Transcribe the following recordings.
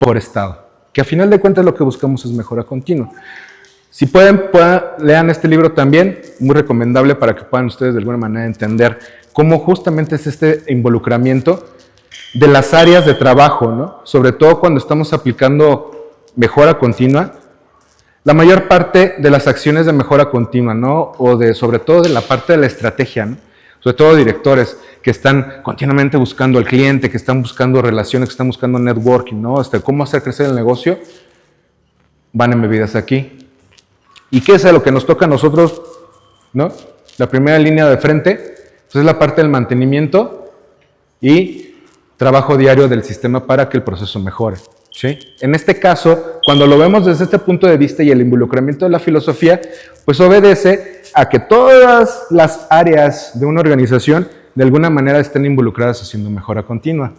por estado, que a final de cuentas lo que buscamos es mejora continua. Si pueden, lean este libro también, muy recomendable para que puedan ustedes de alguna manera entender cómo justamente es este involucramiento de las áreas de trabajo, ¿no? Sobre todo cuando estamos aplicando mejora continua, la mayor parte de las acciones de mejora continua, ¿no? O sobre todo de la parte de la estrategia, ¿no? Sobre todo directores que están continuamente buscando al cliente, que están buscando relaciones, que están buscando networking, ¿no? Cómo hacer crecer el negocio, van embebidas aquí. ¿Y qué es lo que nos toca a nosotros, ¿no? La primera línea de frente, pues es la parte del mantenimiento y trabajo diario del sistema para que el proceso mejore, ¿sí? En este caso, cuando lo vemos desde este punto de vista y el involucramiento de la filosofía, pues obedece a que todas las áreas de una organización de alguna manera estén involucradas haciendo mejora continua.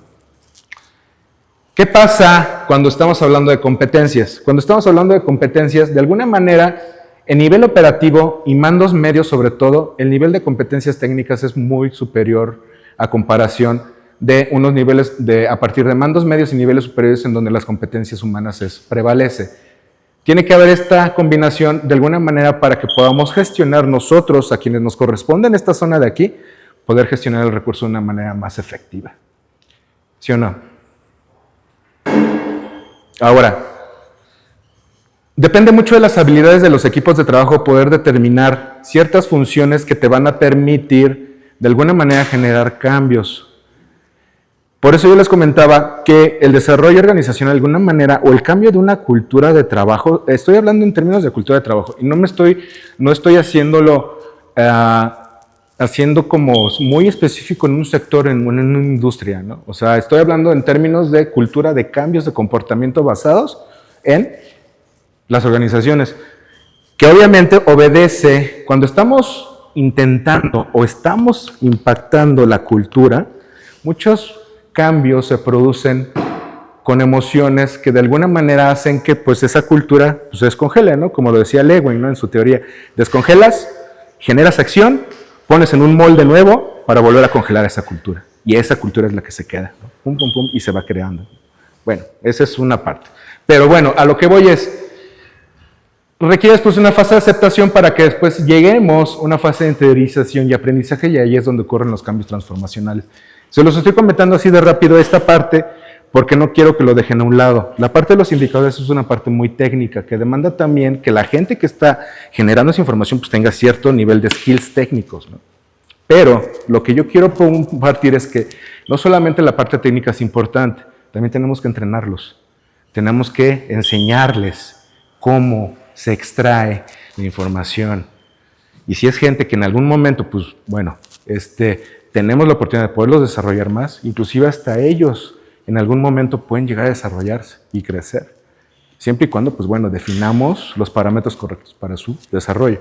¿Qué pasa cuando estamos hablando de competencias? Cuando estamos hablando de competencias, de alguna manera, en nivel operativo y mandos medios sobre todo, el nivel de competencias técnicas es muy superior a comparación de unos niveles a partir de mandos medios y niveles superiores en donde las competencias humanas prevalece. Tiene que haber esta combinación de alguna manera para que podamos gestionar nosotros, a quienes nos corresponde en esta zona de aquí, poder gestionar el recurso de una manera más efectiva. ¿Sí o no? Ahora, depende mucho de las habilidades de los equipos de trabajo poder determinar ciertas funciones que te van a permitir de alguna manera generar cambios. Por eso yo les comentaba que el desarrollo organizacional de alguna manera o el cambio de una cultura de trabajo, estoy hablando en términos de cultura de trabajo y no estoy haciéndolo haciendo como muy específico en un sector, en una industria, ¿no? O sea, estoy hablando en términos de cultura de cambios de comportamiento basados en las organizaciones, que obviamente obedece, cuando estamos intentando o estamos impactando la cultura, muchos cambios se producen con emociones que de alguna manera hacen que pues esa cultura pues, se descongele, ¿no? Como lo decía Lewin, ¿no? En su teoría, descongelas, generas acción, pones en un molde nuevo para volver a congelar esa cultura. Y esa cultura es la que se queda, ¿no? Pum, pum, pum, y se va creando. Bueno, esa es una parte. Pero bueno, a lo que voy es, requiere después una fase de aceptación para que después lleguemos a una fase de interiorización y aprendizaje, y ahí es donde ocurren los cambios transformacionales. Se los estoy comentando así de rápido esta parte porque no quiero que lo dejen a un lado. La parte de los indicadores es una parte muy técnica que demanda también que la gente que está generando esa información pues tenga cierto nivel de skills técnicos, ¿no? Pero lo que yo quiero compartir es que no solamente la parte técnica es importante, también tenemos que entrenarlos. Tenemos que enseñarles cómo se extrae la información. Y si es gente que en algún momento, pues bueno, tenemos la oportunidad de poderlos desarrollar más, inclusive hasta ellos en algún momento pueden llegar a desarrollarse y crecer, siempre y cuando, pues bueno, definamos los parámetros correctos para su desarrollo.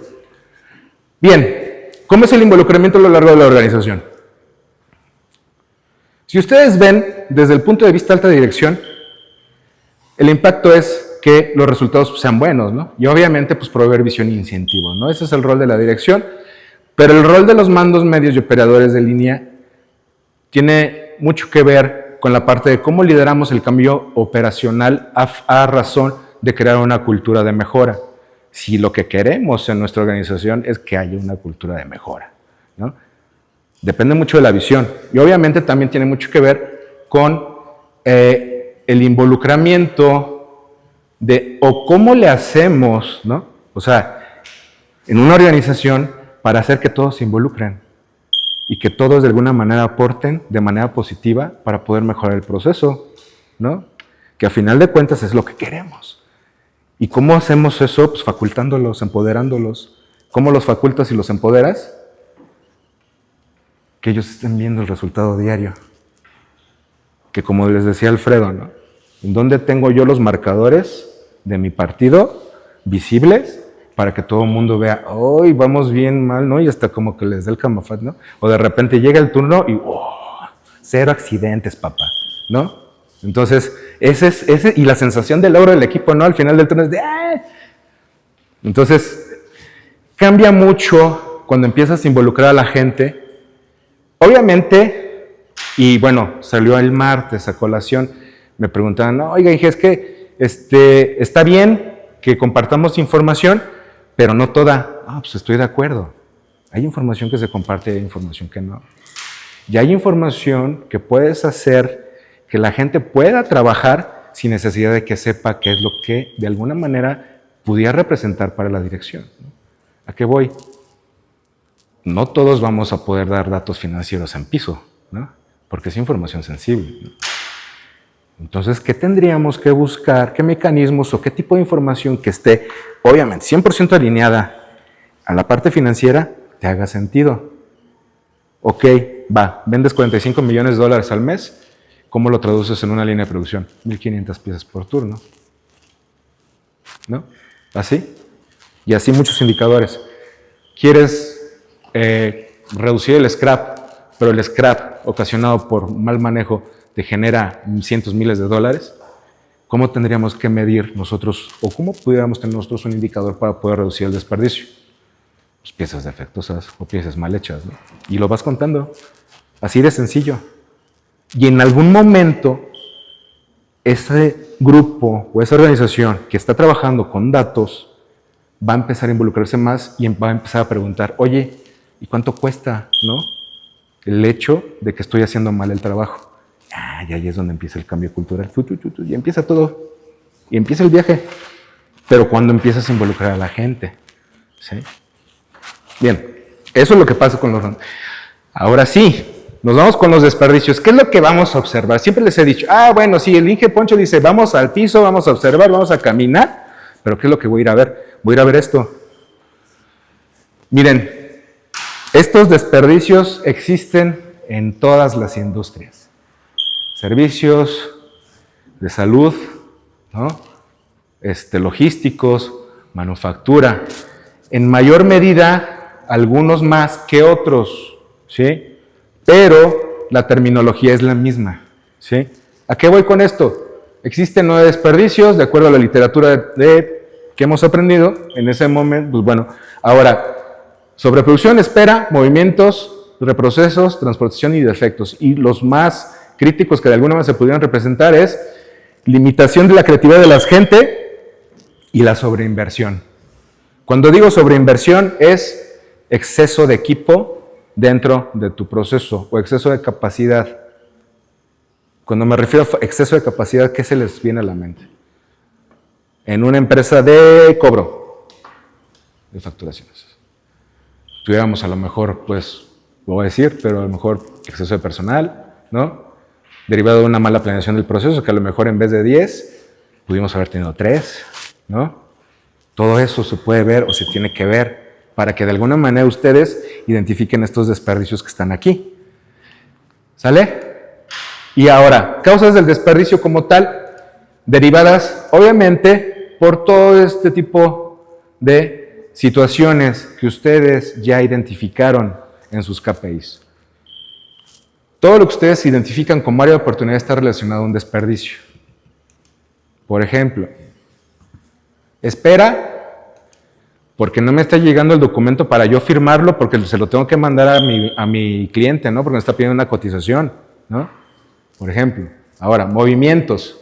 Bien, ¿cómo es el involucramiento a lo largo de la organización? Si ustedes ven desde el punto de vista de alta dirección, el impacto es que los resultados sean buenos, ¿no? Y obviamente, pues proveer visión e incentivo, ¿no? Ese es el rol de la dirección. Pero el rol de los mandos medios y operadores de línea tiene mucho que ver con la parte de cómo lideramos el cambio operacional a razón de crear una cultura de mejora. Si lo que queremos en nuestra organización es que haya una cultura de mejora, ¿no? Depende mucho de la visión. Y obviamente también tiene mucho que ver con el involucramiento o cómo le hacemos, ¿no? O sea, en una organización, para hacer que todos se involucren y que todos de alguna manera aporten de manera positiva para poder mejorar el proceso, ¿no? Que a final de cuentas es lo que queremos. ¿Y cómo hacemos eso? Pues facultándolos, empoderándolos. ¿Cómo los facultas y los empoderas? Que ellos estén viendo el resultado diario. Que como les decía Alfredo, ¿no? ¿En dónde tengo yo los marcadores de mi partido visibles? Para que todo el mundo vea, hoy vamos bien mal, ¿no? Y hasta como que les dé el camafat, ¿no? O de repente llega el turno y, cero accidentes, papá, ¿no? Entonces, ese y la sensación de logro del equipo, ¿no? Al final del turno es de, ¡ah! Entonces, cambia mucho cuando empiezas a involucrar a la gente. Obviamente, y bueno, salió el martes a colación, me preguntaban, no, oiga, dije, es que está bien que compartamos información, pero no toda. Ah, pues estoy de acuerdo. Hay información que se comparte y hay información que no. Y hay información que puedes hacer que la gente pueda trabajar sin necesidad de que sepa qué es lo que de alguna manera pudiera representar para la dirección, ¿no? ¿A qué voy? No todos vamos a poder dar datos financieros en piso, ¿no? Porque es información sensible, ¿no? Entonces, ¿qué tendríamos que buscar? ¿Qué mecanismos o qué tipo de información que esté, obviamente, 100% alineada a la parte financiera, te haga sentido? Ok, va, vendes $45 millones al mes, ¿cómo lo traduces en una línea de producción? 1,500 piezas por turno, ¿no? ¿Así? Y así muchos indicadores. ¿Quieres reducir el scrap, pero el scrap ocasionado por mal manejo te genera cientos miles de dólares? ¿Cómo tendríamos que medir nosotros, o cómo pudiéramos tener nosotros un indicador para poder reducir el desperdicio? Pues piezas defectuosas o piezas mal hechas, ¿no? Y lo vas contando, así de sencillo. Y en algún momento, ese grupo o esa organización que está trabajando con datos va a empezar a involucrarse más y va a empezar a preguntar, oye, ¿y cuánto cuesta, no? El hecho de que estoy haciendo mal el trabajo. Y ahí es donde empieza el cambio cultural. Y empieza todo. Y empieza el viaje. Pero cuando empiezas a involucrar a la gente. ¿Sí? Bien, eso es lo que pasa con los... Ahora sí, nos vamos con los desperdicios. ¿Qué es lo que vamos a observar? Siempre les he dicho, bueno, sí, el Inge Poncho dice, vamos al piso, vamos a observar, vamos a caminar. Pero ¿qué es lo que voy a ir a ver? Voy a ir a ver esto. Miren, estos desperdicios existen en todas las industrias. Servicios de salud, ¿no? Logísticos, manufactura. En mayor medida, algunos más que otros, ¿sí? Pero la terminología es la misma, ¿sí? ¿A qué voy con esto? Existen 9 desperdicios, de acuerdo a la literatura que hemos aprendido en ese momento. Pues bueno, ahora, sobreproducción, espera, movimientos, reprocesos, transportación y defectos. Y los más críticos que de alguna manera se pudieran representar es limitación de la creatividad de la gente y la sobreinversión. Cuando digo sobreinversión es exceso de equipo dentro de tu proceso o exceso de capacidad. Cuando me refiero a exceso de capacidad, ¿qué se les viene a la mente? En una empresa de cobro de facturaciones. Tuviéramos a lo mejor, pues, lo voy a decir, pero a lo mejor exceso de personal, ¿no? Derivado de una mala planeación del proceso, que a lo mejor en vez de 10, pudimos haber tenido 3, ¿no? Todo eso se puede ver o se tiene que ver para que de alguna manera ustedes identifiquen estos desperdicios que están aquí. ¿Sale? Y ahora, causas del desperdicio como tal, derivadas obviamente por todo este tipo de situaciones que ustedes ya identificaron en sus KPIs. Todo lo que ustedes identifican como área de oportunidad está relacionado a un desperdicio. Por ejemplo, espera, porque no me está llegando el documento para yo firmarlo, porque se lo tengo que mandar a mi cliente, ¿no? Porque me está pidiendo una cotización, ¿no? Por ejemplo. Ahora, movimientos.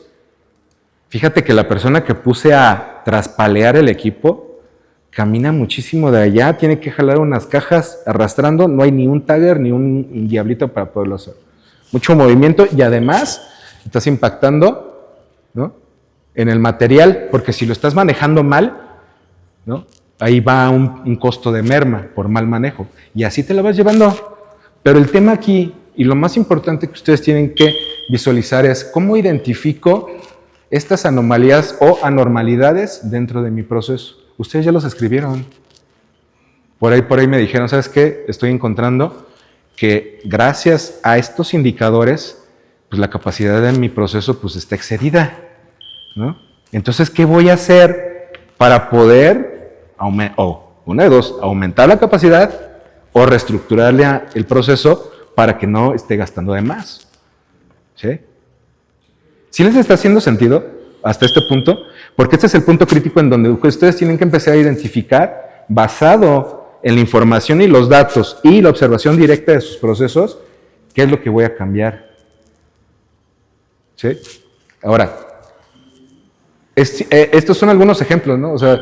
Fíjate que la persona que puse a traspalear el equipo camina muchísimo de allá, tiene que jalar unas cajas arrastrando, no hay ni un tagger ni un diablito para poderlo hacer. Mucho movimiento y además estás impactando, ¿no? En el material, porque si lo estás manejando mal, ¿no? Ahí va un costo de merma por mal manejo y así te lo vas llevando. Pero el tema aquí, y lo más importante que ustedes tienen que visualizar es cómo identifico estas anomalías o anormalidades dentro de mi proceso. Ustedes ya los escribieron. Por ahí me dijeron, ¿sabes qué? Estoy encontrando que gracias a estos indicadores, pues la capacidad de mi proceso pues está excedida, ¿no? Entonces, ¿qué voy a hacer para poder, una de dos, aumentar la capacidad o reestructurarle el proceso para que no esté gastando de más? ¿Sí? ¿Sí les está haciendo sentido hasta este punto? Porque este es el punto crítico en donde ustedes tienen que empezar a identificar, basado en la información y los datos y la observación directa de sus procesos, qué es lo que voy a cambiar. ¿Sí? Ahora, estos son algunos ejemplos, ¿no? O sea,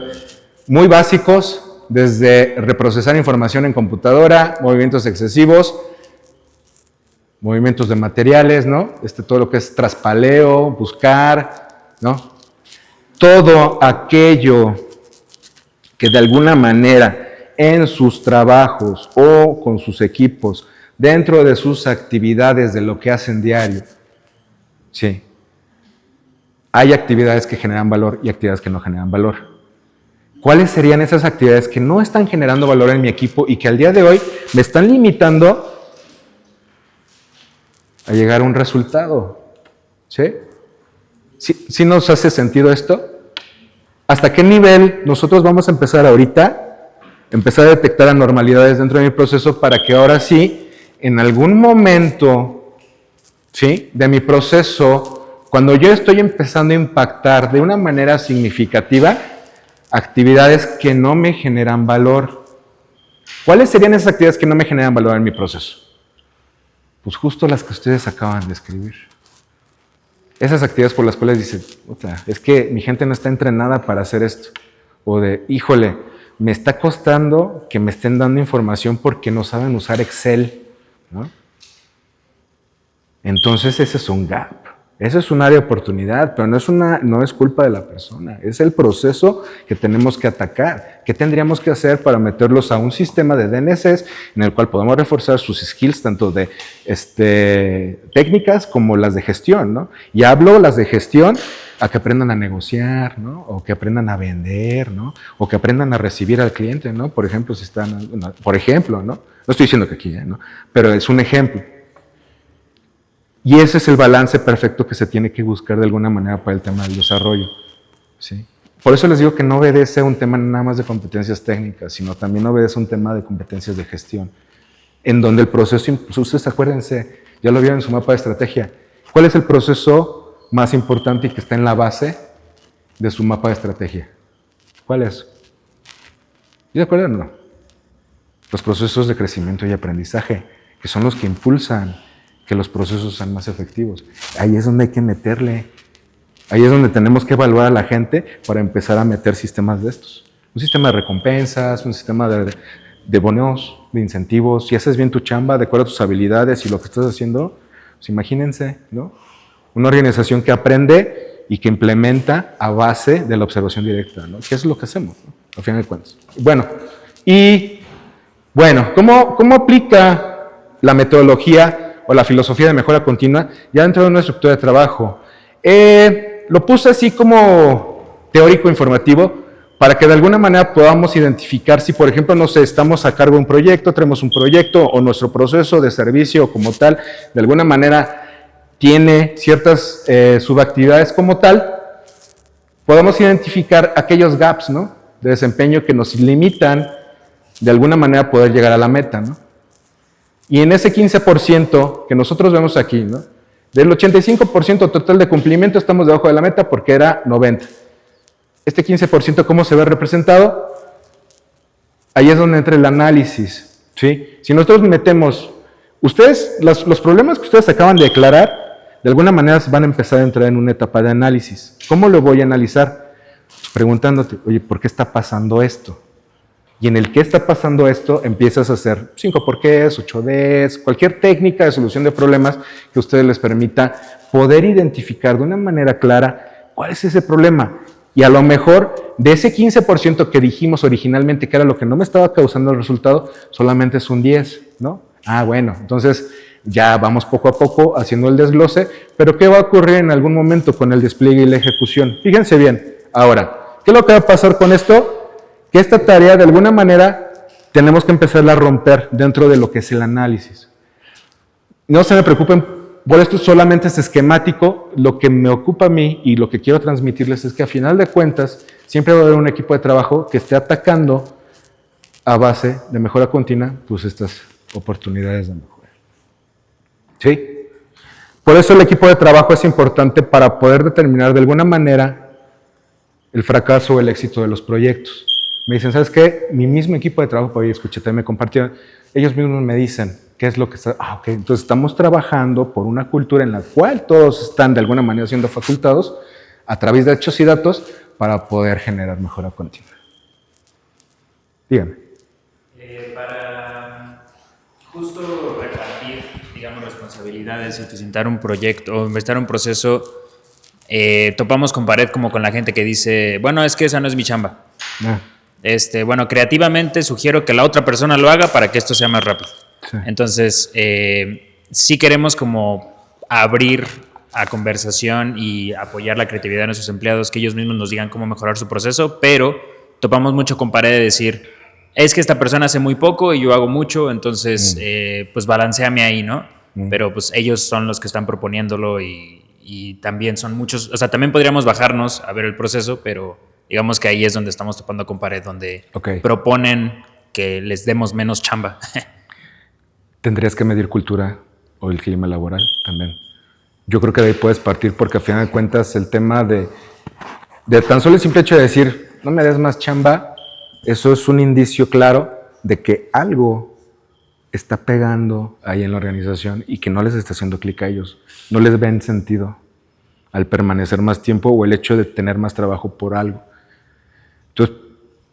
muy básicos, desde reprocesar información en computadora, movimientos excesivos, movimientos de materiales, ¿no? Todo lo que es traspaleo, buscar, ¿no? Todo aquello que de alguna manera en sus trabajos o con sus equipos, dentro de sus actividades de lo que hacen diario, sí, hay actividades que generan valor y actividades que no generan valor. ¿Cuáles serían esas actividades que no están generando valor en mi equipo y que al día de hoy me están limitando a llegar a un resultado? ¿Sí? ¿Sí nos hace sentido esto? ¿Hasta qué nivel nosotros vamos a empezar ahorita? Empezar a detectar anormalidades dentro de mi proceso para que ahora sí, en algún momento, ¿sí?, de mi proceso, cuando yo estoy empezando a impactar de una manera significativa actividades que no me generan valor. ¿Cuáles serían esas actividades que no me generan valor en mi proceso? Pues justo las que ustedes acaban de escribir. Esas actividades por las cuales dicen, es que mi gente no está entrenada para hacer esto. O de, híjole, me está costando que me estén dando información porque no saben usar Excel, ¿no? Entonces ese es un gap. Eso es un área de oportunidad, pero no es culpa de la persona. Es el proceso que tenemos que atacar. ¿Qué tendríamos que hacer para meterlos a un sistema de DNS en el cual podamos reforzar sus skills, tanto de técnicas como las de gestión, ¿no? Y hablo las de gestión a que aprendan a negociar, ¿no? O que aprendan a vender, ¿no? O que aprendan a recibir al cliente, ¿no? Por ejemplo, ¿no? No estoy diciendo que aquí, ¿no? Pero es un ejemplo. Y ese es el balance perfecto que se tiene que buscar de alguna manera para el tema del desarrollo, ¿sí? Por eso les digo que no obedece a un tema nada más de competencias técnicas, sino también obedece a un tema de competencias de gestión, en donde el proceso, ustedes acuérdense, ya lo vieron en su mapa de estrategia, ¿cuál es el proceso más importante y que está en la base de su mapa de estrategia? ¿Cuál es? ¿Sí se acuerdan o no? Los procesos de crecimiento y aprendizaje, que son los que impulsan que los procesos sean más efectivos. Ahí es donde hay que meterle. Ahí es donde tenemos que evaluar a la gente para empezar a meter sistemas de estos. Un sistema de recompensas, un sistema de bonos, de incentivos. Si haces bien tu chamba, de acuerdo a tus habilidades y lo que estás haciendo, pues imagínense, ¿no? Una organización que aprende y que implementa a base de la observación directa, ¿no? Que es lo que hacemos, ¿no? Al final de cuentas. Bueno, ¿cómo aplica la metodología o la filosofía de mejora continua ya dentro de una estructura de trabajo? Lo puse así como teórico informativo para que de alguna manera podamos identificar si, por ejemplo, no sé, estamos a cargo de un proyecto, tenemos un proyecto o nuestro proceso de servicio como tal, de alguna manera tiene ciertas subactividades como tal, podamos identificar aquellos gaps, ¿no?, de desempeño que nos limitan de alguna manera a poder llegar a la meta, ¿no? Y en ese 15% que nosotros vemos aquí, ¿no?, del 85% total de cumplimiento estamos debajo de la meta porque era 90%. Este 15%, ¿cómo se ve representado? Ahí es donde entra el análisis, ¿sí? Si nosotros metemos, los problemas que ustedes acaban de declarar, de alguna manera van a empezar a entrar en una etapa de análisis. ¿Cómo lo voy a analizar? Preguntándote, oye, ¿por qué está pasando esto? Y en el que está pasando esto, empiezas a hacer 5 porqués, 8 Ds, cualquier técnica de solución de problemas que a ustedes les permita poder identificar de una manera clara cuál es ese problema. Y a lo mejor de ese 15% que dijimos originalmente que era lo que no me estaba causando el resultado, solamente es un 10, ¿no? Bueno, entonces ya vamos poco a poco haciendo el desglose, pero ¿qué va a ocurrir en algún momento con el despliegue y la ejecución? Fíjense bien, ahora, ¿qué es lo que va a pasar con esto? Que esta tarea de alguna manera tenemos que empezarla a romper dentro de lo que es el análisis. No se me preocupen, por esto solamente es esquemático. Lo que me ocupa a mí y lo que quiero transmitirles es que a final de cuentas siempre va a haber un equipo de trabajo que esté atacando a base de mejora continua pues estas oportunidades de mejora. ¿Sí? Por eso el equipo de trabajo es importante para poder determinar de alguna manera el fracaso o el éxito de los proyectos. Me dicen, ¿sabes qué? Mi mismo equipo de trabajo, por ahí escuché, también me compartieron, ellos mismos me dicen, ¿Qué es lo que está? Ok, entonces estamos trabajando por una cultura en la cual todos están de alguna manera siendo facultados a través de hechos y datos para poder generar mejora continua. Dígame. Para justo repartir, digamos, responsabilidades, eficientar un proyecto o empezar un proceso, topamos con pared como con la gente que dice, bueno, es que esa no es mi chamba. Bueno, creativamente sugiero que la otra persona lo haga para que esto sea más rápido. Sí. Entonces, sí queremos como abrir a conversación y apoyar la creatividad de nuestros empleados, que ellos mismos nos digan cómo mejorar su proceso, pero topamos mucho con pared de decir, es que esta persona hace muy poco y yo hago mucho, entonces, pues balanceame ahí, ¿no? Pero pues ellos son los que están proponiéndolo y también son muchos, o sea, también podríamos bajarnos a ver el proceso, pero digamos que ahí es donde estamos topando con pared, donde proponen que les demos menos chamba. Tendrías que medir cultura o el clima laboral también. Yo creo que de ahí puedes partir porque al final de cuentas el tema de tan solo el simple hecho de decir, no me des más chamba, eso es un indicio claro de que algo está pegando ahí en la organización y que no les está haciendo clic a ellos. No les ven sentido al permanecer más tiempo o el hecho de tener más trabajo por algo. Entonces,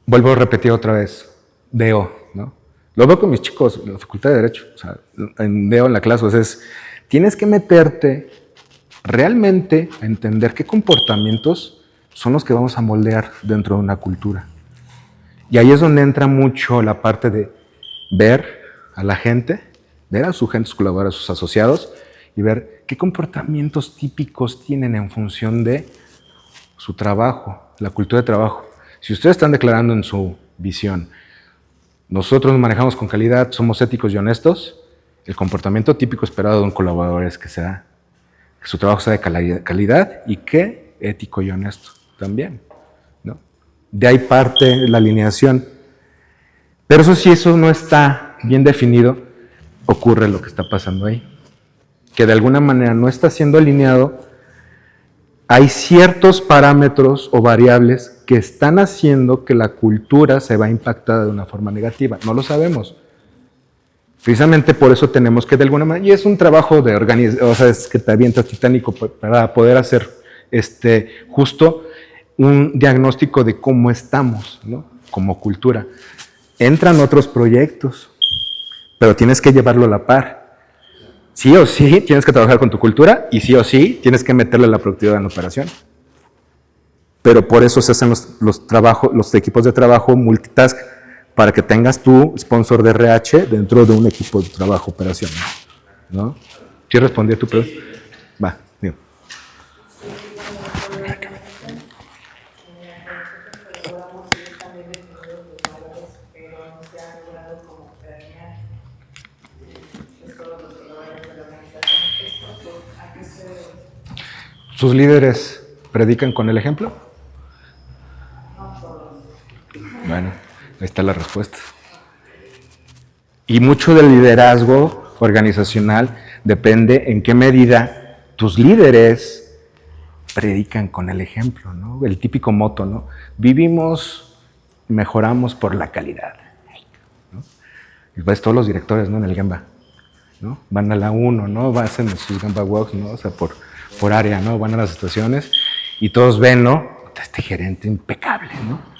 vuelvo a repetir otra vez, veo, ¿no? Lo veo con mis chicos en la Facultad de Derecho, o sea, veo en la clase, o sea, tienes que meterte realmente a entender qué comportamientos son los que vamos a moldear dentro de una cultura. Y ahí es donde entra mucho la parte de ver a la gente, ver a su gente, sus colaboradores, a sus asociados, y ver qué comportamientos típicos tienen en función de su trabajo, la cultura de trabajo. Si ustedes están declarando en su visión, nosotros nos manejamos con calidad, somos éticos y honestos, el comportamiento típico esperado de un colaborador es que su trabajo sea de calidad y que ético y honesto también, ¿no? De ahí parte la alineación. Pero eso no está bien definido, ocurre lo que está pasando ahí. Que de alguna manera no está siendo alineado, hay ciertos parámetros o variables que están haciendo que la cultura se vea impactada de una forma negativa. No lo sabemos. Precisamente por eso tenemos que de alguna manera, y es un trabajo de organización, o sea, es que te avientas titánico para poder hacer justo un diagnóstico de cómo estamos, ¿no? Como cultura. Entran otros proyectos, pero tienes que llevarlo a la par. Sí o sí tienes que trabajar con tu cultura y sí o sí tienes que meterle la productividad en la operación. Pero por eso se hacen los equipos de trabajo multitask, para que tengas tu sponsor de RH dentro de un equipo de trabajo operacional, ¿no? ¿Sí respondí a tu pregunta? Va, digo. ¿Sus líderes predican con el ejemplo? Bueno, ahí está la respuesta. Y mucho del liderazgo organizacional depende en qué medida tus líderes predican con el ejemplo, ¿no? El típico moto, ¿no? Vivimos, mejoramos por la calidad, ¿no? Y ves todos los directores, ¿no? En el Gemba, ¿no? Van a la 1, ¿no? Hacen sus Gemba Walks, ¿no? O sea, por área, ¿no? Van a las estaciones y todos ven, ¿no? Este gerente impecable, ¿no?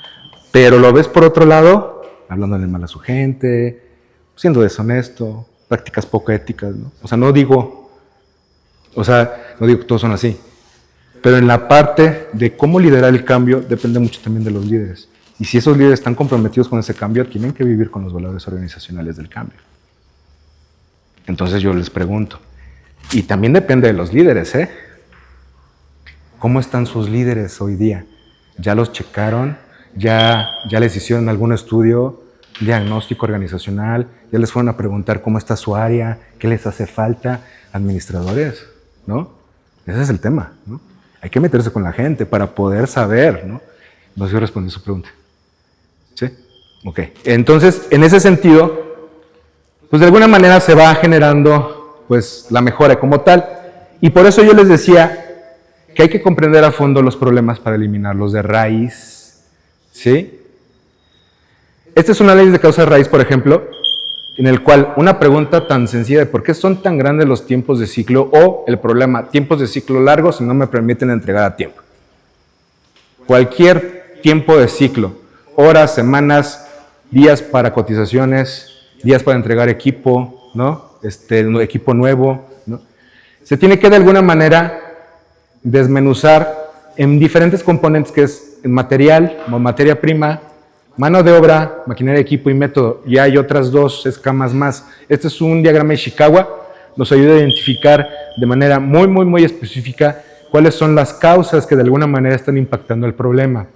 Pero lo ves por otro lado, hablándole mal a su gente, siendo deshonesto, prácticas poco éticas, ¿no? O sea, no digo que todos son así, pero en la parte de cómo liderar el cambio depende mucho también de los líderes. Y si esos líderes están comprometidos con ese cambio, tienen que vivir con los valores organizacionales del cambio. Entonces yo les pregunto, y también depende de los líderes, ¿eh? ¿Cómo están sus líderes hoy día? ¿Ya los checaron? ¿Ya les hicieron algún estudio, diagnóstico organizacional? ¿Ya les fueron a preguntar cómo está su área? ¿Qué les hace falta? Administradores, ¿no? Ese es el tema, ¿no? Hay que meterse con la gente para poder saber, ¿no? No sé si respondí su pregunta. ¿Sí? Ok. Entonces, en ese sentido, pues de alguna manera se va generando pues la mejora como tal. Y por eso yo les decía que hay que comprender a fondo los problemas para eliminarlos de raíz. ¿Sí? Esta es un análisis de causa de raíz, por ejemplo, en el cual una pregunta tan sencilla de por qué son tan grandes los tiempos de ciclo o el problema, tiempos de ciclo largos y no me permiten entregar a tiempo. Cualquier tiempo de ciclo, horas, semanas, días para cotizaciones, días para entregar equipo, ¿no? Equipo nuevo, ¿no? Se tiene que de alguna manera desmenuzar en diferentes componentes que es el material, materia prima, mano de obra, maquinaria, equipo y método. Y hay otras dos escamas más. Este es un diagrama de Ishikawa, nos ayuda a identificar de manera muy específica cuáles son las causas que de alguna manera están impactando el problema.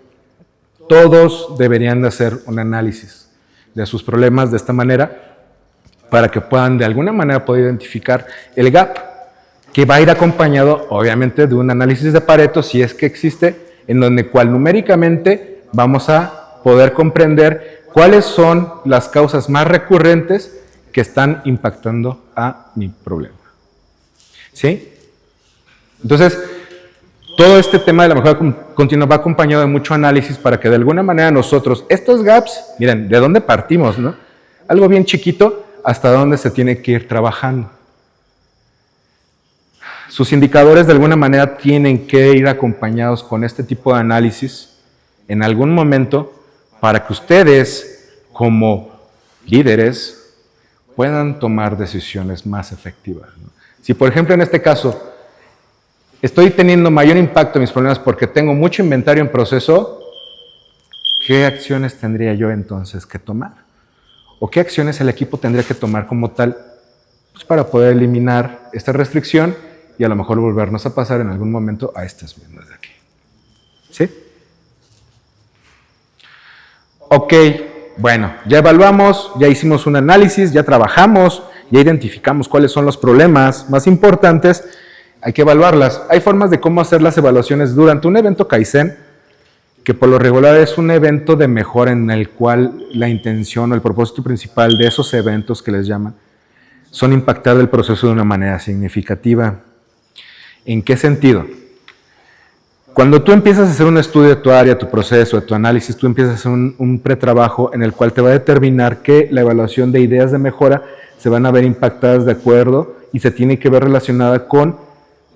Todos deberían de hacer un análisis de sus problemas de esta manera para que puedan de alguna manera poder identificar el gap, que va a ir acompañado obviamente de un análisis de Pareto, si es que existe, en donde cual numéricamente vamos a poder comprender cuáles son las causas más recurrentes que están impactando a mi problema. ¿Sí? Entonces, todo este tema de la mejora continua va acompañado de mucho análisis para que de alguna manera nosotros, estos gaps, miren, ¿de dónde partimos, no? Algo bien chiquito, hasta dónde se tiene que ir trabajando. Sus indicadores de alguna manera tienen que ir acompañados con este tipo de análisis en algún momento para que ustedes, como líderes, puedan tomar decisiones más efectivas, ¿no? Si, por ejemplo, en este caso, estoy teniendo mayor impacto en mis problemas porque tengo mucho inventario en proceso, ¿qué acciones tendría yo entonces que tomar? ¿O qué acciones el equipo tendría que tomar como tal pues para poder eliminar esta restricción y a lo mejor volvernos a pasar en algún momento a estas mismas de aquí? ¿Sí? Ok, bueno, ya evaluamos, ya hicimos un análisis, ya trabajamos, ya identificamos cuáles son los problemas más importantes. Hay que evaluarlas. Hay formas de cómo hacer las evaluaciones durante un evento Kaizen, que por lo regular es un evento de mejora en el cual la intención o el propósito principal de esos eventos que les llaman son impactar el proceso de una manera significativa. ¿En qué sentido? Cuando tú empiezas a hacer un estudio de tu área, tu proceso, de tu análisis, tú empiezas a hacer un pretrabajo en el cual te va a determinar que la evaluación de ideas de mejora se van a ver impactadas de acuerdo y se tiene que ver relacionada con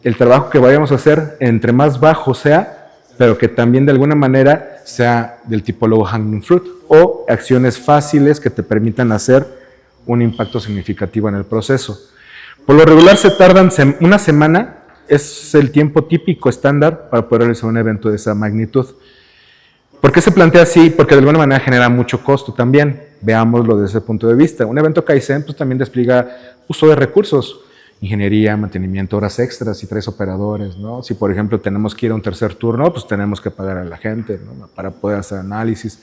el trabajo que vayamos a hacer, entre más bajo sea, pero que también de alguna manera sea del tipo low hanging fruit o acciones fáciles que te permitan hacer un impacto significativo en el proceso. Por lo regular se tardan una semana, es el tiempo típico estándar para poder realizar un evento de esa magnitud. ¿Por qué se plantea así? Porque de alguna manera genera mucho costo también. Veámoslo desde ese punto de vista. Un evento Kaizen pues, también despliega uso de recursos. Ingeniería, mantenimiento, horas extras, si traes operadores, ¿no? Si, por ejemplo, tenemos que ir a un tercer turno, pues tenemos que pagar a la gente, ¿no? Para poder hacer análisis.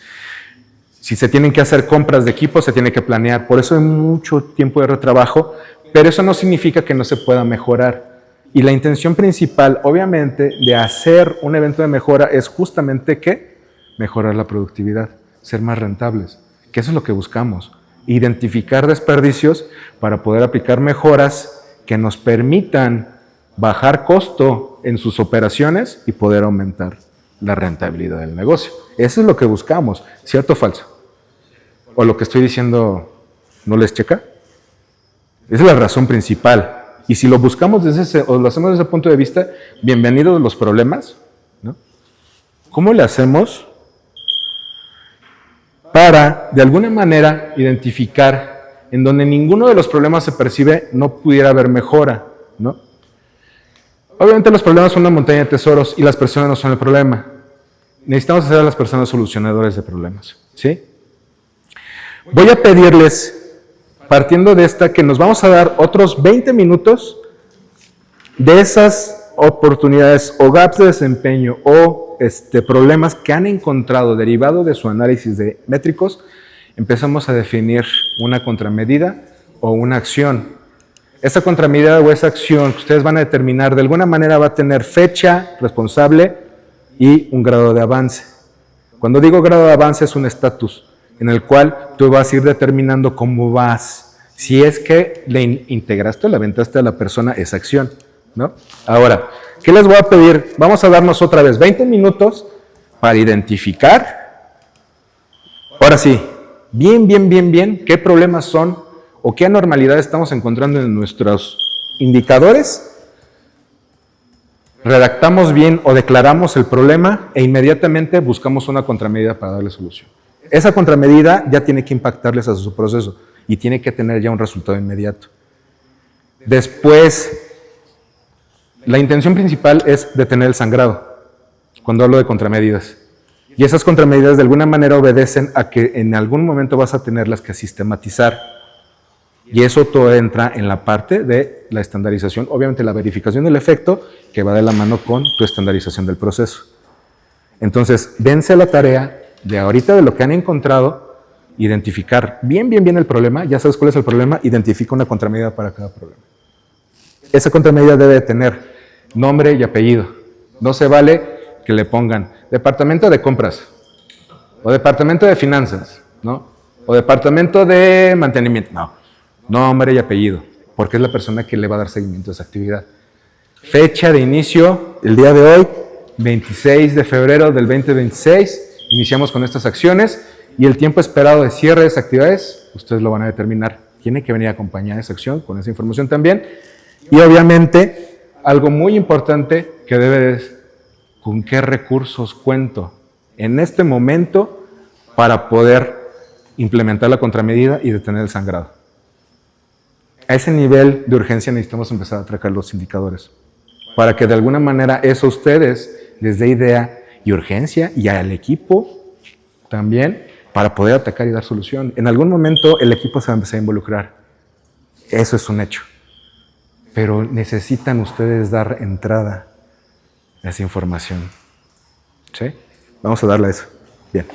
Si se tienen que hacer compras de equipo, se tiene que planear. Por eso hay mucho tiempo de retrabajo, pero eso no significa que no se pueda mejorar. Y la intención principal, obviamente, de hacer un evento de mejora es justamente ¿qué? Mejorar la productividad, ser más rentables, que eso es lo que buscamos. Identificar desperdicios para poder aplicar mejoras que nos permitan bajar costo en sus operaciones y poder aumentar la rentabilidad del negocio. Eso es lo que buscamos, ¿cierto o falso? ¿O lo que estoy diciendo no les checa? Esa es la razón principal. Y si lo buscamos o lo hacemos desde ese punto de vista, bienvenidos a los problemas, ¿no? ¿Cómo le hacemos para, de alguna manera, identificar en donde ninguno de los problemas se percibe, no pudiera haber mejora, ¿no? Obviamente los problemas son una montaña de tesoros y las personas no son el problema. Necesitamos hacer a las personas solucionadores de problemas, ¿sí? Voy a pedirles, partiendo de esta, que nos vamos a dar otros 20 minutos de esas oportunidades o gaps de desempeño o problemas que han encontrado derivado de su análisis de métricos. Empezamos a definir una contramedida o una acción. Esa contramedida o esa acción que ustedes van a determinar de alguna manera va a tener fecha, responsable y un grado de avance. Cuando digo grado de avance es un estatus en el cual tú vas a ir determinando cómo vas. Si es que le integraste o le aventaste a la persona esa acción, ¿no? Ahora, ¿qué les voy a pedir? Vamos a darnos otra vez 20 minutos para identificar. Ahora sí. Bien, qué problemas son o qué anormalidad estamos encontrando en nuestros indicadores, redactamos bien o declaramos el problema e inmediatamente buscamos una contramedida para darle solución. Esa contramedida ya tiene que impactarles a su proceso y tiene que tener ya un resultado inmediato. Después, la intención principal es detener el sangrado, cuando hablo de contramedidas. Y esas contramedidas de alguna manera obedecen a que en algún momento vas a tenerlas que sistematizar. Y eso todo entra en la parte de la estandarización, obviamente la verificación del efecto, que va de la mano con tu estandarización del proceso. Entonces, dense la tarea de ahorita de lo que han encontrado, identificar bien el problema, ya sabes cuál es el problema, identifica una contramedida para cada problema. Esa contramedida debe tener nombre y apellido. No se vale que le pongan departamento de compras, o departamento de finanzas, ¿no? O departamento de mantenimiento. No, nombre y apellido, porque es la persona que le va a dar seguimiento a esa actividad. Fecha de inicio, el día de hoy, 26 de febrero del 2026, iniciamos con estas acciones y el tiempo esperado de cierre de esas actividades, ustedes lo van a determinar. Tiene que venir acompañada esa acción con esa información también. Y obviamente, algo muy importante que debe es con qué recursos cuento en este momento para poder implementar la contramedida y detener el sangrado. A ese nivel de urgencia necesitamos empezar a tracar los indicadores para que de alguna manera eso a ustedes les dé idea y urgencia y al equipo también para poder atacar y dar solución. En algún momento el equipo se va a empezar a involucrar. Eso es un hecho. Pero necesitan ustedes dar entrada a esa información. ¿Sí? Vamos a darle a eso. Bien.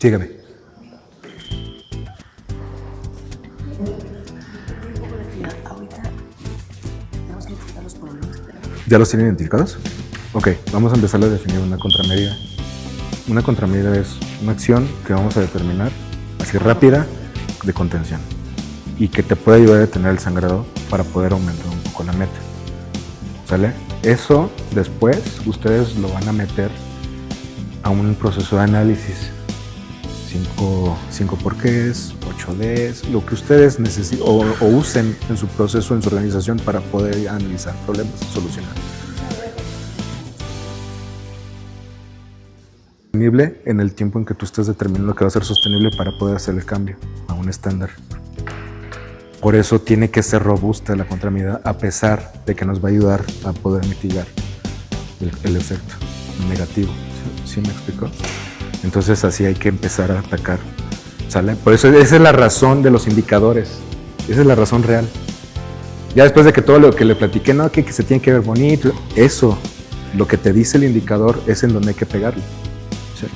Sígame. ¿Ya los tienen identificados? Ok, vamos a empezar a definir una contramedida. Una contramedida es una acción que vamos a determinar así rápida de contención y que te puede ayudar a detener el sangrado para poder aumentar un poco la meta. ¿Sale? Eso después ustedes lo van a meter a un proceso de análisis. 5 porqués, 8 Ds, lo que ustedes necesiten o usen en su proceso, en su organización para poder analizar problemas y solucionar. Sostenible en el tiempo en que tú estés determinando que va a ser sostenible para poder hacer el cambio a un estándar. Por eso tiene que ser robusta la contramedida, a pesar de que nos va a ayudar a poder mitigar el efecto negativo. ¿Sí me explico? Entonces así hay que empezar a atacar, ¿sale? Por eso esa es la razón de los indicadores, esa es la razón real. Ya después de que todo lo que le platiqué, no, que se tiene que ver bonito, eso, lo que te dice el indicador es en donde hay que pegarle. ¿Sí?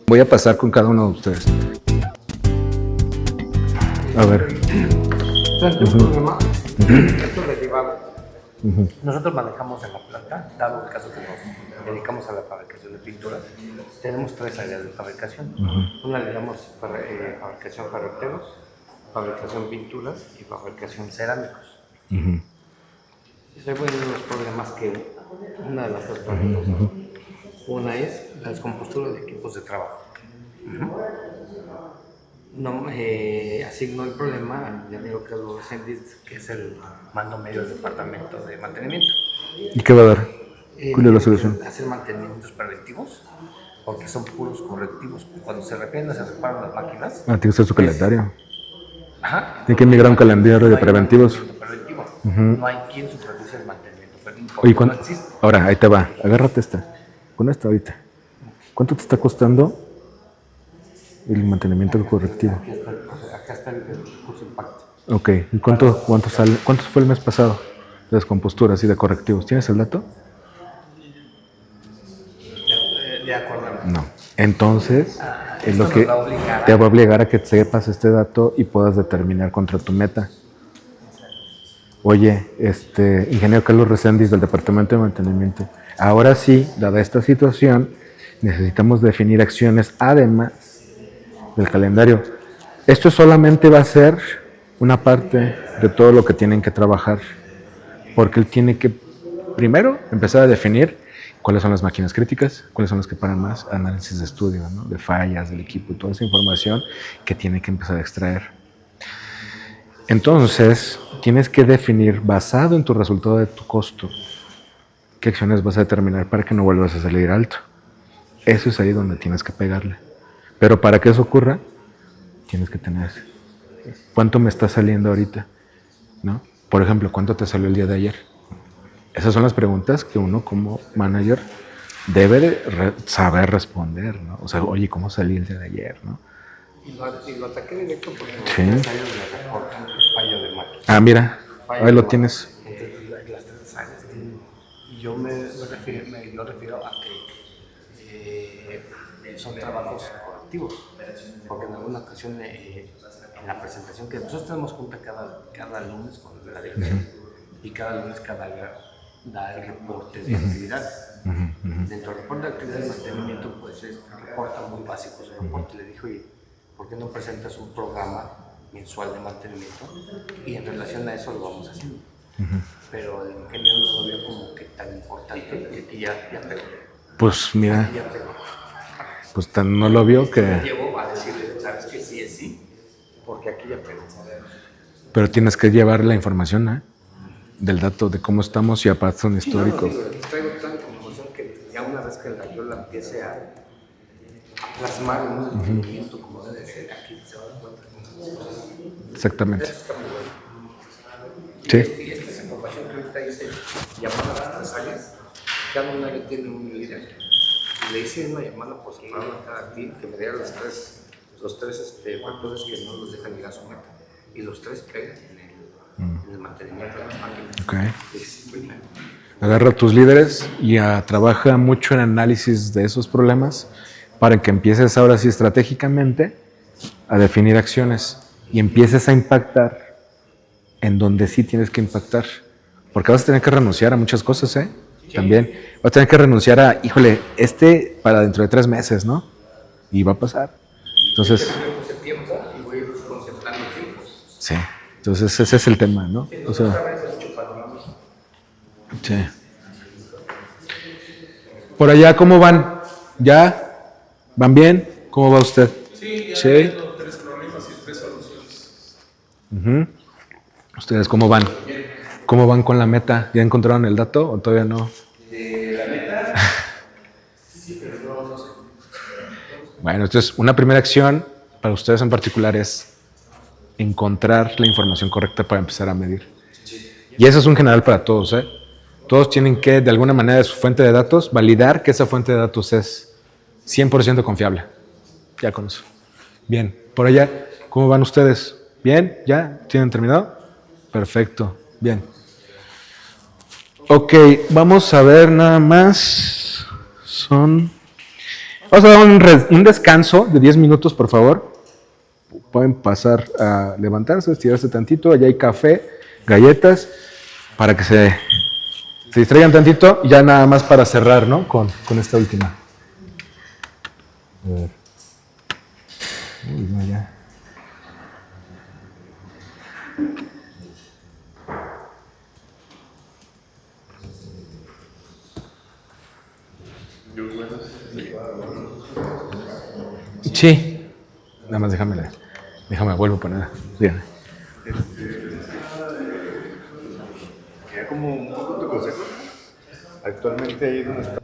Voy a pasar con cada uno de ustedes. A ver. Frente a un problema, esto le lleva. Nosotros manejamos en la planta, dado el caso que nos dedicamos a la fabricación de pinturas, tenemos 3 áreas de fabricación. Una le llamamos fabricación ferreteros, fabricación pinturas y fabricación cerámicos. Se ven los problemas que una de las 3 problemas. Una es la descompostura de equipos de trabajo. No, asignó el problema al ingeniero Carlos Reséndiz, que es el mando medio del departamento de mantenimiento. ¿Y qué va a dar? ¿Cuál es la solución? Hacer mantenimientos preventivos, porque son puros correctivos. Cuando se refieren a se reparan las máquinas. Tiene que ser su calendario. Ajá. Tiene que migrar un calendario de preventivos. No hay quien supervise el mantenimiento preventivo. Oye, No existe. ahora, ahí te va. Agárrate esta. Con esta ahorita. ¿Cuánto te está costando el mantenimiento correctivo? Acá está el curso impacto. Ok. ¿Y cuánto sale? ¿Cuánto fue el mes pasado de descomposturas y de correctivos? ¿Tienes el dato? De acuerdo. No. Entonces, es lo Esto que nos va a obligar te va a obligar a que sepas este dato y puedas determinar contra tu meta. Oye, ingeniero Carlos Reséndiz del Departamento de Mantenimiento, ahora sí, dada esta situación, necesitamos definir acciones además del calendario. Esto solamente va a ser una parte de todo lo que tienen que trabajar, porque él tiene que primero empezar a definir cuáles son las máquinas críticas, cuáles son las que paran más, análisis de estudio, ¿no? De fallas del equipo y toda esa información que tiene que empezar a extraer. Entonces, tienes que definir, basado en tu resultado de tu costo, qué acciones vas a determinar para que no vuelvas a salir alto. Eso es ahí donde tienes que pegarle. Pero para que eso ocurra, tienes que tener cuánto me está saliendo ahorita, ¿no? Por ejemplo, ¿cuánto te salió el día de ayer? Esas son las preguntas que uno como manager debe de saber responder, ¿no? O sea, oye, ¿cómo salí el día de ayer, no? Y lo ataqué directo porque Sí. los 3 años me reportan el fallo de máquina. Ah, mira, ahí lo tienes. Entonces, las 3 áreas tienen. Y yo me refiero a que son trabajos colectivos. Porque en alguna ocasión, en la presentación que nosotros tenemos junta cada lunes con la dirección, y cada lunes da el reporte de actividades. Dentro del reporte de actividades de mantenimiento, pues reporta muy básico su reporte. Le dijo, oye, ¿por qué no presentas un programa mensual de mantenimiento? Y en relación a eso lo vamos haciendo. Pero el ingeniero no lo vio como que tan importante y aquí ya pegó. Pues mira, Ya pegó. pues tan no lo vio que... Llevó a decirle, ¿sabes que sí es sí? Porque aquí ya pegó. Pero tienes que llevar la información, ¿eh? Del dato de cómo estamos y aparte un histórico. No, traigo tanta información que ya una vez que yo la empiece a plasmar en un entendimiento como debe ser, aquí se va a dar cuenta. Exactamente. Eso está muy bueno. Sí. Y esta información que ahorita dice llamada a las 3 áreas, cada una área tiene un líder. Y le hice una llamada por separado a cada team que me diera los tres factores que no los dejan llegar a su meta. Y los 3 pegan en el mantenimiento de las máquinas. Ok. Es primero. Agarra a tus líderes y trabaja mucho en análisis de esos problemas para que empieces ahora sí estratégicamente a definir acciones y empieces a impactar en donde sí tienes que impactar. Porque vas a tener que renunciar a muchas cosas, ¿eh? También vas a tener que renunciar a, híjole, para dentro de 3 meses, ¿no? Y va a pasar. Entonces... Y voy a ir concentrando tiempos. Sí. Entonces ese es el tema, ¿no? O sea... Sí. Por allá, ¿cómo van? ¿Ya? ¿Van bien? ¿Cómo va usted? Sí, ya Sí. tengo 3 problemas y 3 soluciones. ¿Ustedes cómo van? ¿Cómo van con la meta? ¿Ya encontraron el dato o todavía no? La meta, sí, pero no sé. Bueno, entonces una primera acción para ustedes en particular es encontrar la información correcta para empezar a medir. Y eso es un general para todos, ¿eh? Todos tienen que, de alguna manera, de su fuente de datos, validar que esa fuente de datos es 100% confiable. Ya con eso. Bien. Por allá, ¿cómo van ustedes? ¿Bien? ¿Ya? ¿Tienen terminado? Perfecto. Bien. Ok, vamos a ver nada más. Vamos a dar un descanso de 10 minutos, por favor. Pueden pasar a levantarse, estirarse tantito. Allá hay café, galletas, para que se distraigan tantito. Y ya nada más para cerrar, ¿no? Con esta última. A ver. Uy, no, ya. Sí. Nada más déjame, vuelvo a poner. Dígame. Quería como un poco tu consejo. Actualmente ahí donde está.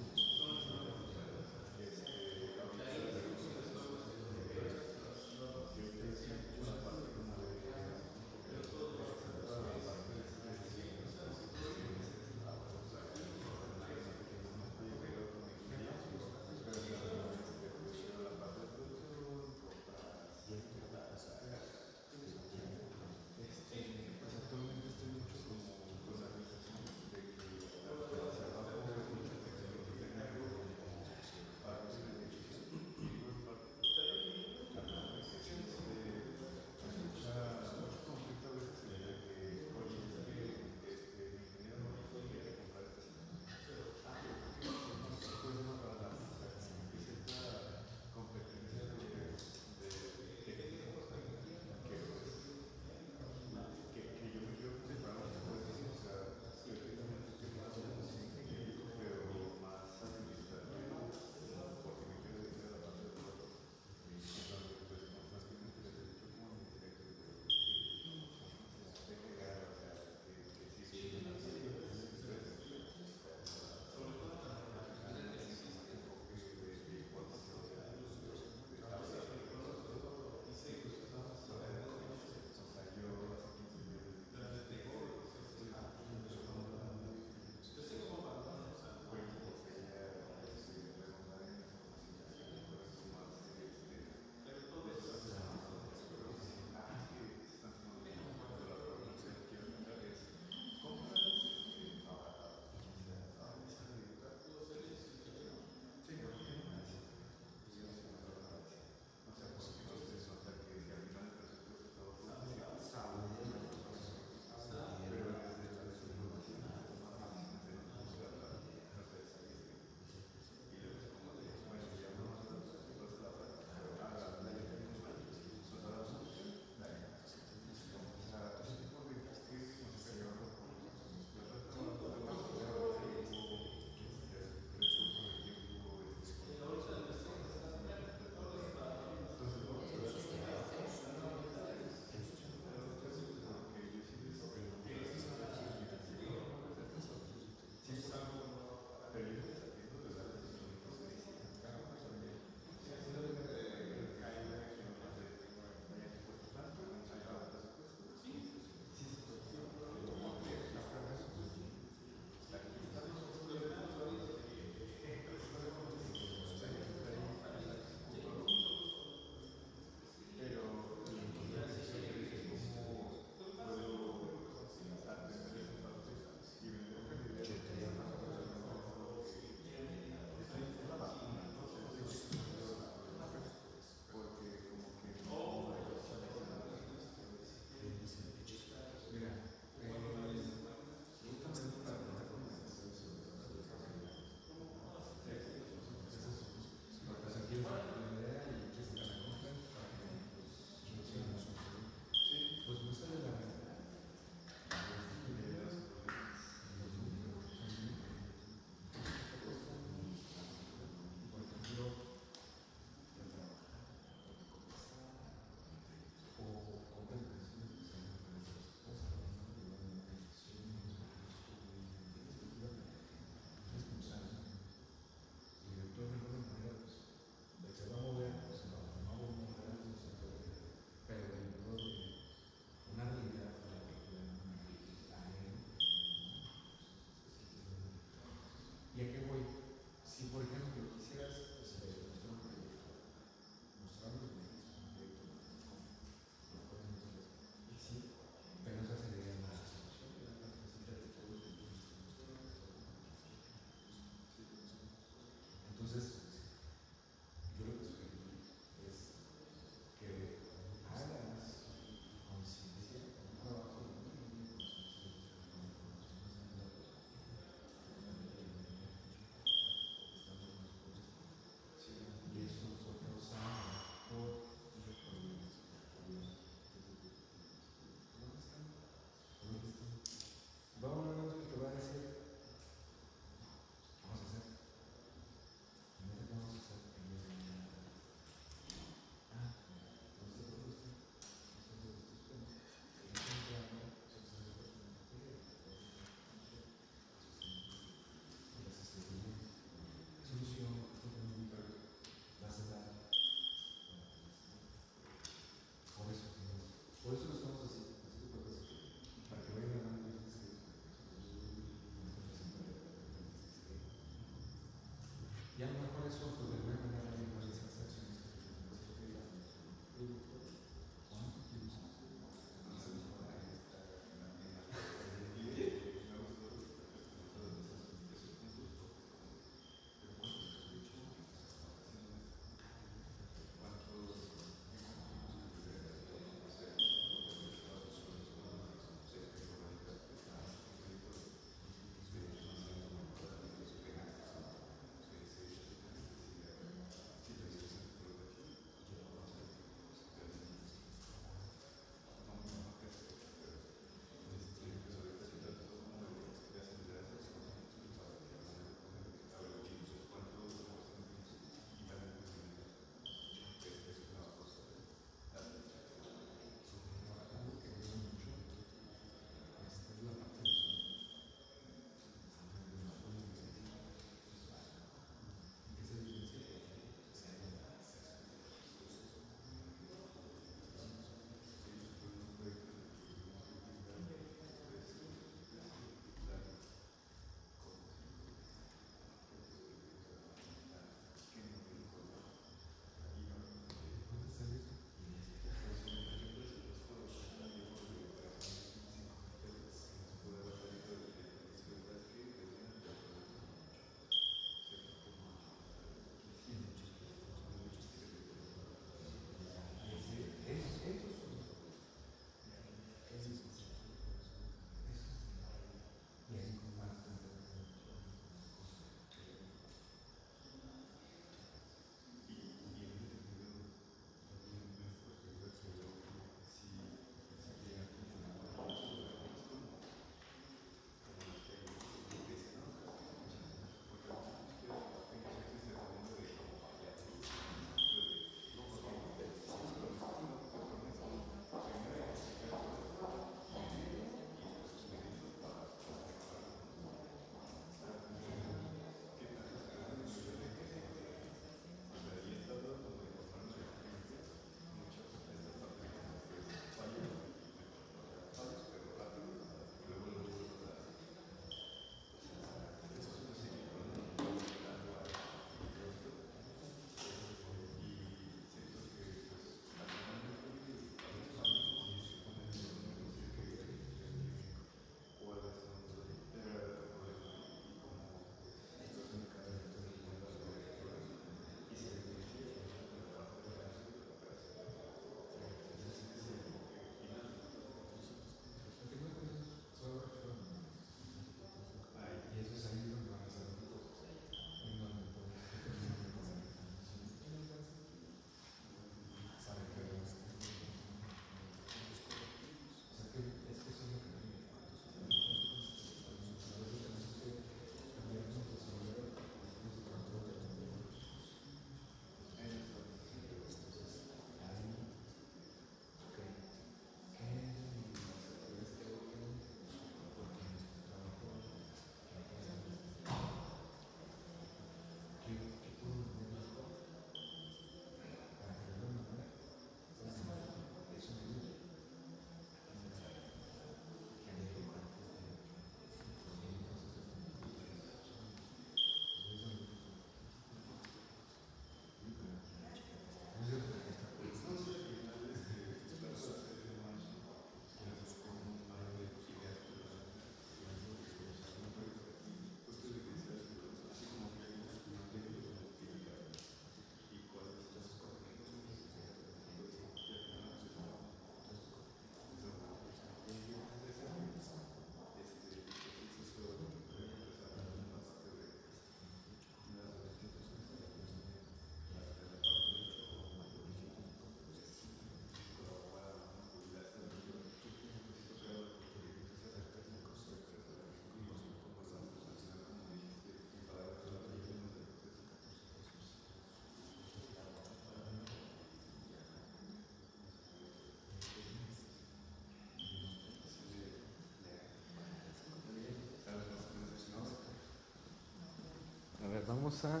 A ver, vamos a...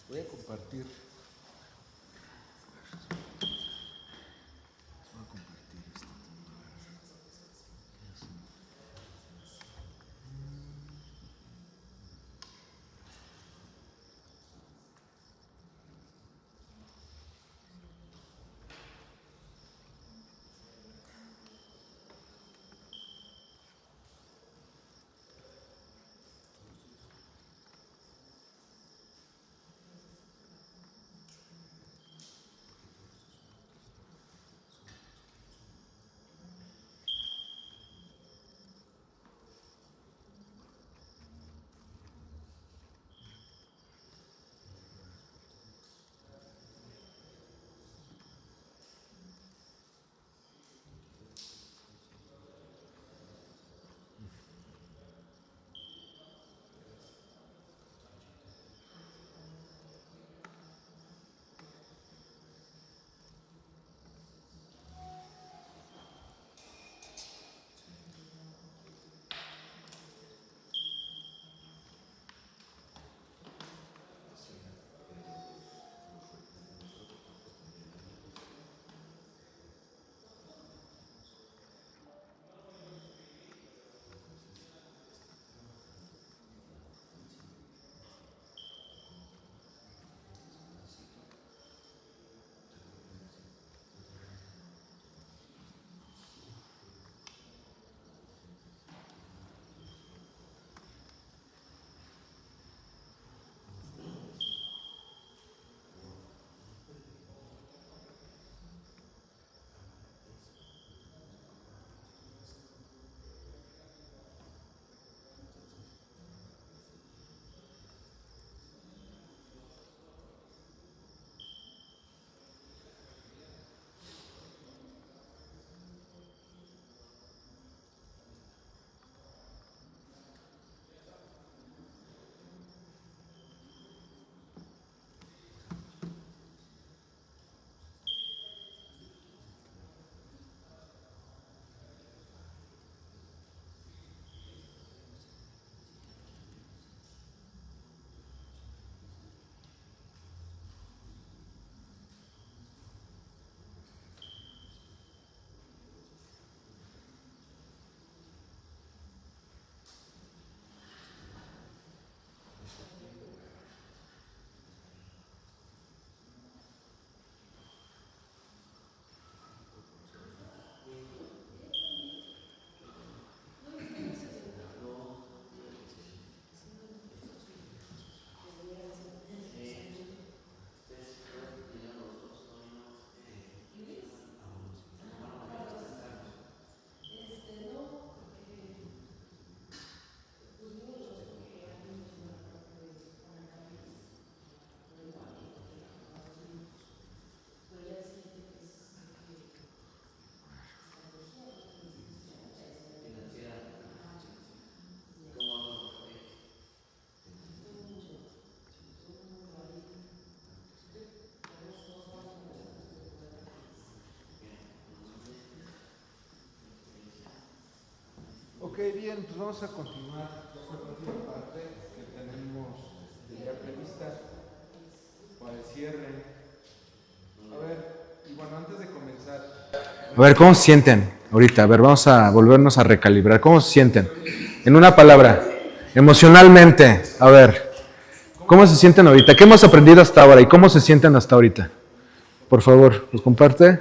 voy a compartir. bien, pues vamos a continuar con la próxima parte que tenemos ya prevista para el cierre. A ver, y bueno, antes de comenzar. A ver, ¿cómo se sienten ahorita? A ver, vamos a volvernos a recalibrar. ¿Cómo se sienten? En una palabra, emocionalmente. A ver, ¿cómo se sienten ahorita? ¿Qué hemos aprendido hasta ahora y cómo se sienten hasta ahorita? Por favor, los comparte.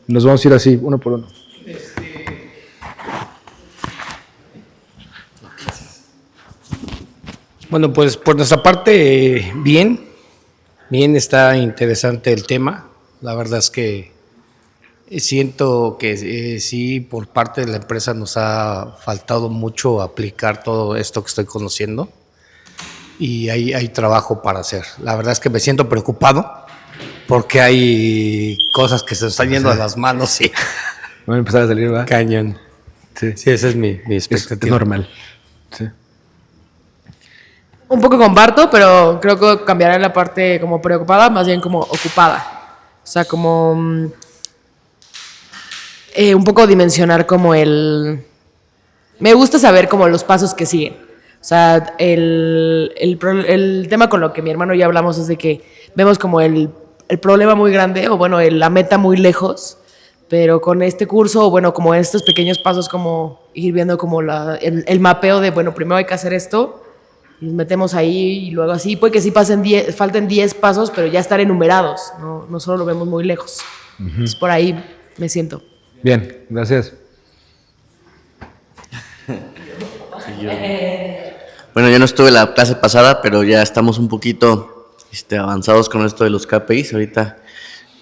Nos vamos a ir así, uno por uno. Bueno, pues por nuestra parte, bien, está interesante el tema. La verdad es que siento que sí, por parte de la empresa nos ha faltado mucho aplicar todo esto que estoy conociendo y hay trabajo para hacer. La verdad es que me siento preocupado porque hay cosas que se están yendo a las manos y Van a empezar a salir, ¿va? cañón. Sí, Sí, esa es mi es expectativa. normal. Sí. Un poco comparto, pero creo que cambiará la parte como preocupada, más bien como ocupada. O sea, como un poco dimensionar como el... Me gusta saber como los pasos que siguen. O sea, el tema con lo que mi hermano y yo hablamos es de que vemos como el problema muy grande, o bueno, la meta muy lejos, pero con este curso, o bueno, como estos pequeños pasos, como ir viendo como el mapeo de, bueno, primero hay que hacer esto, y nos metemos ahí y luego así, puede que sí falten 10 pasos, pero ya estar enumerados, no solo lo vemos muy lejos. Entonces por ahí me siento. Bien, gracias. Bueno, yo no estuve en la clase pasada, pero ya estamos un poquito avanzados con esto de los KPIs. Ahorita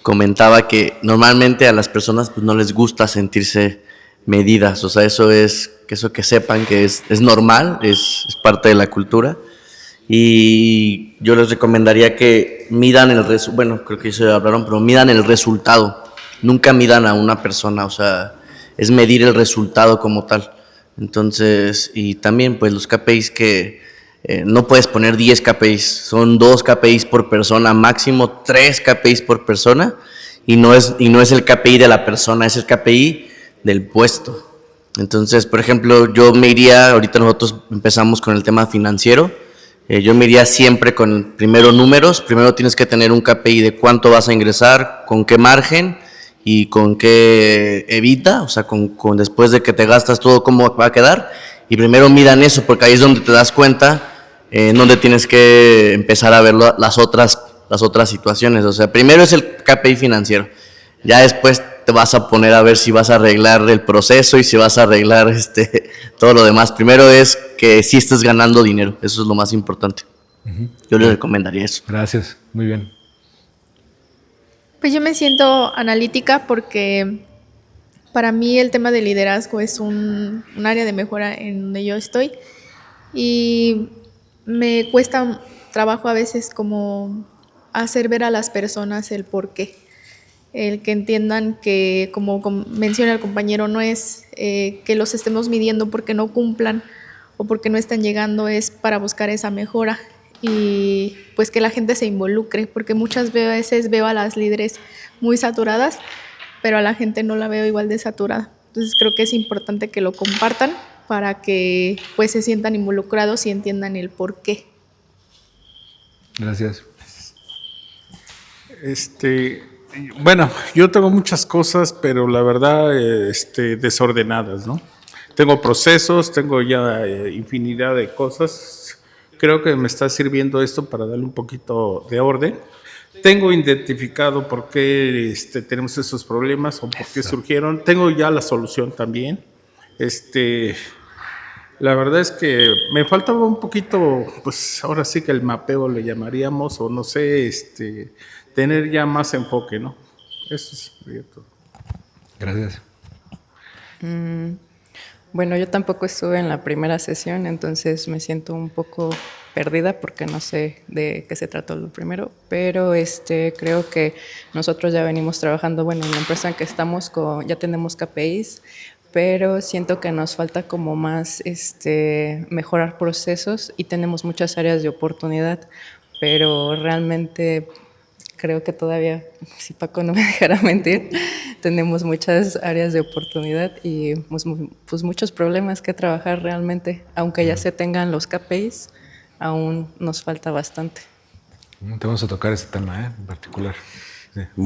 comentaba que normalmente a las personas pues, no les gusta sentirse medidas. O sea, eso que sepan que es normal, es parte de la cultura. Y yo les recomendaría que midan bueno, creo que se hablaron, pero midan el resultado. Nunca midan a una persona, o sea, es medir el resultado como tal. Entonces, y también pues los KPIs que no puedes poner 10 KPIs, son 2 KPIs por persona, máximo 3 KPIs por persona, y no es el KPI de la persona, es el KPI del puesto. Entonces, por ejemplo, yo me iría, ahorita nosotros empezamos con el tema financiero, yo me iría siempre con primero números, primero tienes que tener un KPI de cuánto vas a ingresar, con qué margen y con qué evita, o sea, con después de que te gastas todo, cómo va a quedar, y primero midan eso, porque ahí es donde te das cuenta, en donde tienes que empezar a ver las otras situaciones. O sea, primero es el KPI financiero, ya después te vas a poner a ver si vas a arreglar el proceso y si vas a arreglar todo lo demás. Primero es que sí estés ganando dinero, eso es lo más importante. Yo les recomendaría eso. Gracias, muy bien. Pues yo me siento analítica porque para mí el tema de liderazgo es un área de mejora en donde yo estoy y me cuesta trabajo a veces como hacer ver a las personas el por qué. El que entiendan que, como menciona el compañero, no es que los estemos midiendo porque no cumplan o porque no están llegando, es para buscar esa mejora y pues que la gente se involucre, porque muchas veces veo a las líderes muy saturadas, pero a la gente no la veo igual de saturada. Entonces creo que es importante que lo compartan para que pues se sientan involucrados y entiendan el por qué. Gracias. Bueno, yo tengo muchas cosas, pero la verdad, desordenadas, ¿no? Tengo procesos, tengo ya infinidad de cosas. Creo que me está sirviendo esto para darle un poquito de orden. Tengo identificado por qué tenemos esos problemas o por qué surgieron. Tengo ya la solución también. La verdad es que me faltaba un poquito, pues ahora sí que el mapeo le llamaríamos, o no sé, tener ya más enfoque, ¿no? Eso es todo. Gracias. Bueno, yo tampoco estuve en la primera sesión, entonces me siento un poco perdida porque no sé de qué se trató lo primero, pero creo que nosotros ya venimos trabajando, bueno, en la empresa en que estamos ya tenemos KPIs, pero siento que nos falta como más mejorar procesos y tenemos muchas áreas de oportunidad, pero realmente creo que todavía, si Paco no me dejara mentir, tenemos muchas áreas de oportunidad y pues muchos problemas que trabajar realmente. Aunque ya se tengan los KPIs, aún nos falta bastante. Te vamos a tocar ese tema, en particular. Sí. Bueno.